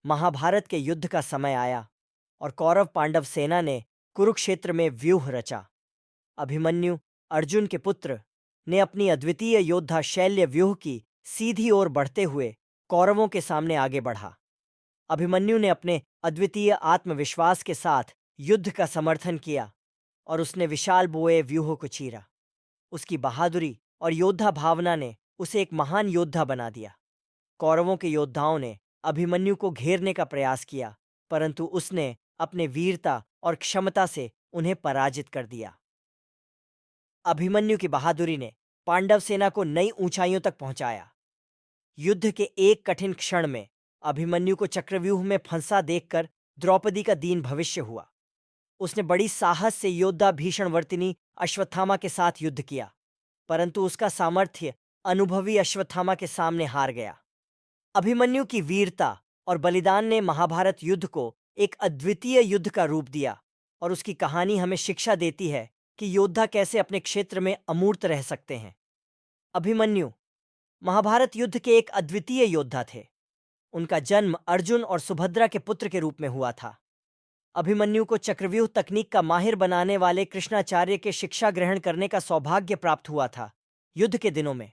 महाभारत के युद्ध का समय आया और कौरव पांडव सेना ने कुरुक्षेत्र में व्यूह रचा। अभिमन्यु, अर्जुन के पुत्र, ने अपनी अद्वितीय योद्धा शैल्य व्यूह की सीधी ओर बढ़ते हुए कौरवों के सामने आगे बढ़ा। अभिमन्यु ने अपने अद्वितीय आत्मविश्वास के साथ युद्ध का समर्थन किया और उसने विशाल बोए व्यूह को चीरा। उसकी बहादुरी और योद्धा भावना ने उसे एक महान योद्धा बना दिया। कौरवों के योद्धाओं ने अभिमन्यु को घेरने का प्रयास किया, परंतु उसने अपने वीरता और क्षमता से उन्हें पराजित कर दिया। अभिमन्यु की बहादुरी ने पांडव सेना को नई ऊंचाइयों तक पहुंचाया। युद्ध के एक कठिन क्षण में अभिमन्यु को चक्रव्यूह में फंसा देखकर द्रौपदी का दीन भविष्य हुआ। उसने बड़ी साहस से योद्धा भीषणवर्तिनी अश्वत्थामा के साथ युद्ध किया, परंतु उसका सामर्थ्य अनुभवी अश्वत्थामा के सामने हार गया। अभिमन्यु की वीरता और बलिदान ने महाभारत युद्ध को एक अद्वितीय युद्ध का रूप दिया और उसकी कहानी हमें शिक्षा देती है कि योद्धा कैसे अपने क्षेत्र में अमूर्त रह सकते हैं। अभिमन्यु महाभारत युद्ध के एक अद्वितीय योद्धा थे। उनका जन्म अर्जुन और सुभद्रा के पुत्र के रूप में हुआ था। अभिमन्यु को चक्रव्यूह तकनीक का माहिर बनाने वाले कृष्णाचार्य के शिक्षा ग्रहण करने का सौभाग्य प्राप्त हुआ था। युद्ध के दिनों में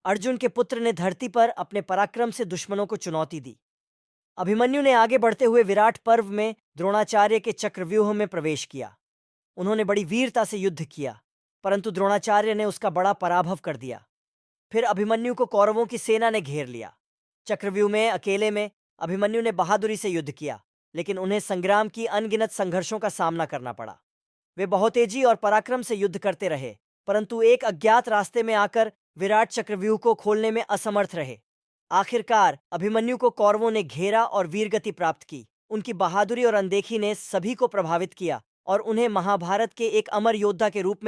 अर्जुन के पुत्र ने धरती पर अपने पराक्रम से दुश्मनों को चुनौती दी। अभिमन्यु ने आगे बढ़ते हुए विराट पर्व में द्रोणाचार्य के चक्रव्यूह में प्रवेश किया। उन्होंने बड़ी वीरता से युद्ध किया, परंतु द्रोणाचार्य ने उसका बड़ा पराभव कर दिया। फिर अभिमन्यु को कौरवों की सेना ने घेर लिया। चक्रव्यूह में अकेले में अभिमन्यु ने बहादुरी से युद्ध किया, लेकिन उन्हें संग्राम की अनगिनत संघर्षों का सामना करना पड़ा। वे बहुत तेजी और पराक्रम से युद्ध करते रहे, परंतु एक अज्ञात रास्ते में आकर विराट चक्रव्यूह को खोलने में असमर्थ रहे। आखिरकार अभिमन्यु को कौरवों ने घेरा और वीरगति प्राप्त की। उनकी बहादुरी और अनदेखी ने सभी को प्रभावित किया और उन्हें महाभारत के एक अमर योद्धा के रूप में